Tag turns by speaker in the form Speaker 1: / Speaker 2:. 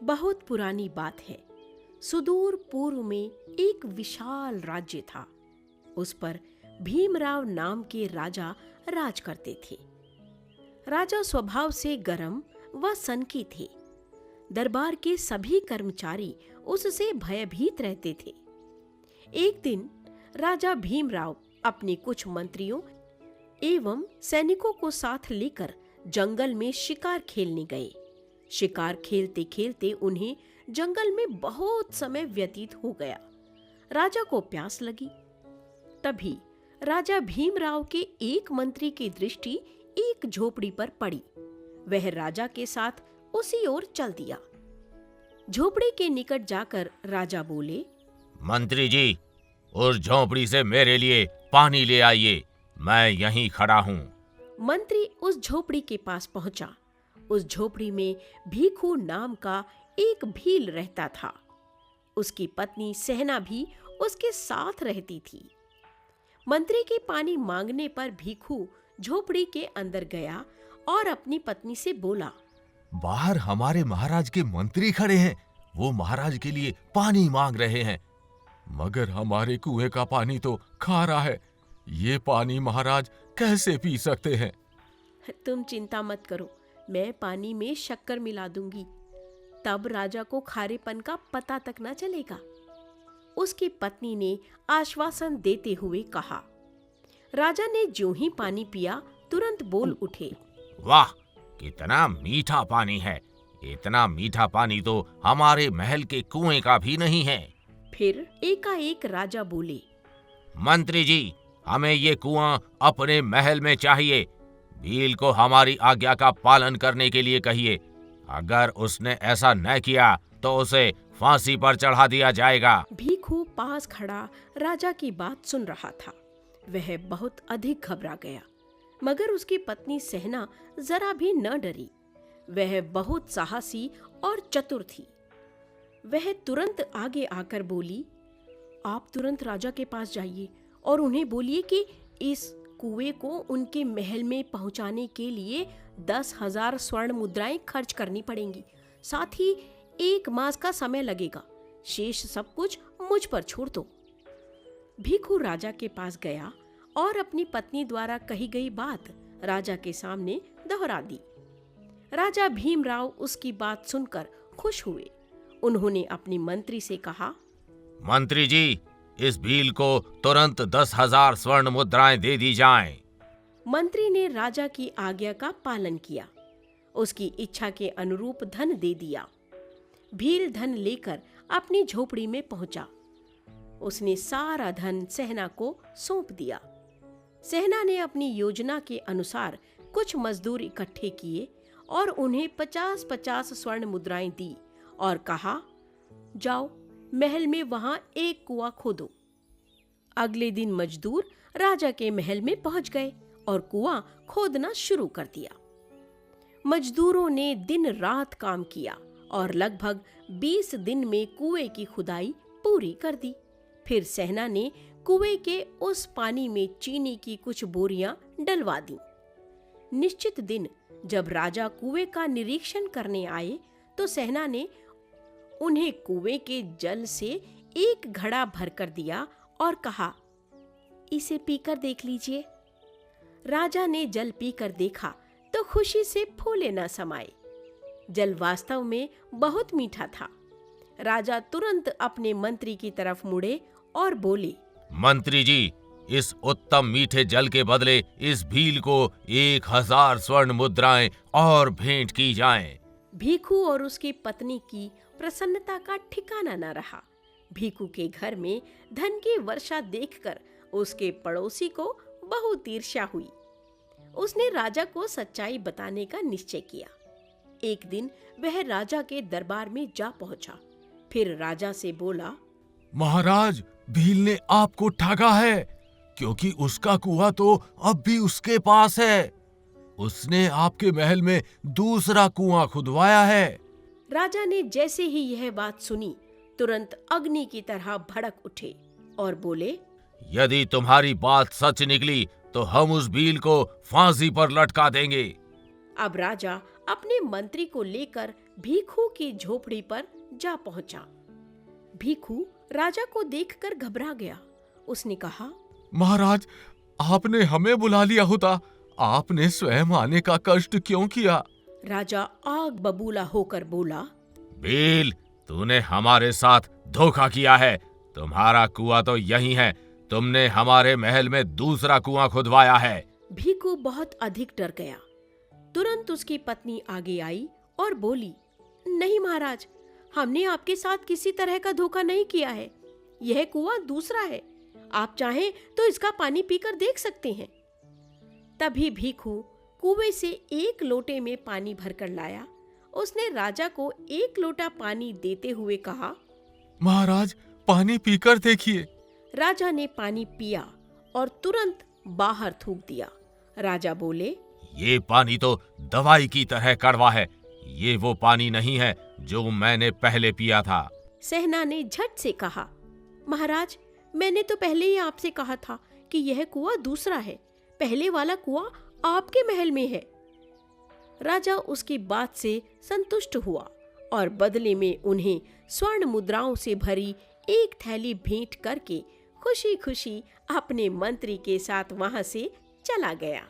Speaker 1: बहुत पुरानी बात है। सुदूर पूर्व में एक विशाल राज्य था। उस पर भीमराव नाम के राजा राज करते थे। राजा स्वभाव से गर्म व सनकी थे। दरबार के सभी कर्मचारी उससे भयभीत रहते थे। एक दिन राजा भीमराव अपने कुछ मंत्रियों एवं सैनिकों को साथ लेकर जंगल में शिकार खेलने गए। शिकार खेलते खेलते उन्हें जंगल में बहुत समय व्यतीत हो गया। राजा को प्यास लगी। तभी राजा भीमराव के एक मंत्री की दृष्टि एक झोपड़ी पर पड़ी। वह राजा के साथ उसी ओर चल दिया। झोपड़ी के निकट जाकर राजा बोले,
Speaker 2: मंत्री जी, उस झोपड़ी से मेरे लिए पानी ले आइए, मैं यहीं खड़ा हूँ।
Speaker 1: मंत्री उस झोपड़ी के पास पहुंचा। उस झोपड़ी में भीखू नाम का एक भील रहता था। उसकी पत्नी सहना भी उसके साथ रहती थी। मंत्री के पानी मांगने पर भीखू झोपड़ी के अंदर गया और अपनी पत्नी से बोला,
Speaker 2: बाहर हमारे महाराज के मंत्री खड़े हैं, वो महाराज के लिए पानी मांग रहे हैं, मगर हमारे कुएं का पानी तो खारा है। ये पानी महाराज कैसे पी सकते हैं?
Speaker 1: तुम चिंता मत करो, मैं पानी में शक्कर मिला दूंगी, तब राजा को खारेपन का पता तक न चलेगा। उसकी पत्नी ने आश्वासन देते हुए कहा। राजा ने ज्यों ही पानी पिया तुरंत बोल उठे,
Speaker 2: वाह, कितना मीठा पानी है! इतना मीठा पानी तो हमारे महल के कुएं का भी नहीं है।
Speaker 1: फिर एकाएक राजा बोले,
Speaker 2: मंत्री जी, हमें ये कुआं अपने महल में चाहिए। भील को हमारी आज्ञा का पालन करने के लिए कहिए। अगर उसने ऐसा न किया तो उसे फांसी पर चढ़ा दिया जाएगा।
Speaker 1: भीखू पास खड़ा राजा की बात सुन रहा था। वह बहुत अधिक घबरा गया, मगर उसकी पत्नी सहना जरा भी न डरी। वह बहुत साहसी और चतुर थी। वह तुरंत आगे आकर बोली, आप तुरंत राजा के पास जाइए और उन्हें बोलिए कि इस कुएं को उनके महल में पहुंचाने के लिए 10,000 स्वर्ण मुद्राएं खर्च करनी पड़ेंगी। साथ ही 1 मास का समय लगेगा। शेष सब कुछ मुझ पर छोड़ दो। भीखू राजा के पास गया और अपनी पत्नी द्वारा कही गई बात राजा के सामने दोहरा दी। राजा भीमराव उसकी बात सुनकर खुश हुए। उन्होंने अपनी मंत्री से कहा,
Speaker 2: मंत्री जी, इस भील को तुरंत 10,000 स्वर्ण मुद्राएं दे दी जाएं।
Speaker 1: मंत्री ने राजा की आज्ञा का पालन किया। उसकी इच्छा के अनुरूप धन दे दिया। भील धन लेकर अपनी झोपड़ी में पहुंचा। उसने सारा धन सहना को सौंप दिया। सहना ने अपनी योजना के अनुसार कुछ मजदूर इकट्ठे किए और उन्हें 50-50 स्वर्ण मुद्राएं दी और कहा, जाओ महल में वहां एक कुआं खोदो। अगले दिन मजदूर राजा के महल में पहुंच गए और कुआं खोदना शुरू कर दिया। मजदूरों ने दिन रात काम किया और लगभग 20 दिन में कुएं की खुदाई पूरी कर दी। फिर सहना ने कुएं के उस पानी में चीनी की कुछ बोरियां डलवा दी। निश्चित दिन जब राजा कुएं का निरीक्षण करने आए तो सहना ने उन्हें कुएं के जल से एक घड़ा भरकर दिया और कहा, इसे पीकर देख लीजिए। राजा ने जल पीकर देखा तो खुशी से फूले न समाये। जल वास्तव में बहुत मीठा था। राजा तुरंत अपने मंत्री की तरफ मुड़े और बोले,
Speaker 2: मंत्री जी, इस उत्तम मीठे जल के बदले इस भील को 1,000 स्वर्ण मुद्राएं और भेंट की जाएं।
Speaker 1: भीखू और उसकी पत्नी की प्रसन्नता का ठिकाना न रहा। भीखू के घर में धन की वर्षा देखकर उसके पड़ोसी को बहुत ईर्ष्या हुई। उसने राजा को सच्चाई बताने का निश्चय किया। एक दिन वह राजा के दरबार में जा पहुंचा। फिर राजा से बोला,
Speaker 2: महाराज, भील ने आपको ठगा है, क्योंकि उसका कुआं तो अब भी उसके पास है। उसने आपके महल में दूसरा कुआं खुदवाया है।
Speaker 1: राजा ने जैसे ही यह बात सुनी तुरंत अग्नि की तरह भड़क उठे और बोले,
Speaker 2: यदि तुम्हारी बात सच निकली तो हम उस भील को फांसी पर लटका देंगे।
Speaker 1: अब राजा अपने मंत्री को लेकर भीखू की झोपड़ी पर जा पहुंचा। भीखू राजा को देखकर घबरा गया। उसने कहा,
Speaker 3: महाराज, आपने हमें बुला लिया होता, आपने स्वयं आने का कष्ट क्यों किया?
Speaker 1: राजा आग बबूला होकर बोला,
Speaker 2: भील, तूने हमारे साथ धोखा किया है। तुम्हारा कुआं तो यही है, तुमने हमारे महल में दूसरा कुआं खुदवाया है।
Speaker 1: भीखू बहुत अधिक डर गया। तुरंत उसकी पत्नी आगे आई और बोली, नहीं महाराज, हमने आपके साथ किसी तरह का धोखा नहीं किया है। यह कुआं दूसरा है। आप चाहें तो इसका पानी पीकर देख सकते हैं। तभी भीखू कुएं से एक लोटे में पानी भरकर लाया। उसने राजा को एक लोटा पानी देते हुए कहा,
Speaker 3: महाराज, पानी पीकर देखिए।
Speaker 1: राजा ने पानी पिया और तुरंत बाहर थूक दिया। राजा बोले,
Speaker 2: ये पानी तो दवाई की तरह कड़वा है। ये वो पानी नहीं है जो मैंने पहले पिया था।
Speaker 1: सहना ने झट से कहा, महाराज, मैंने तो पहले ही आपसे कहा था कि यह कुआं दूसरा है। पहले वाला कुआं आपके महल में है। राजा उसकी बात से संतुष्ट हुआ और बदले में उन्हें स्वर्ण मुद्राओं से भरी एक थैली भेंट करके खुशी खुशी अपने मंत्री के साथ वहां से चला गया।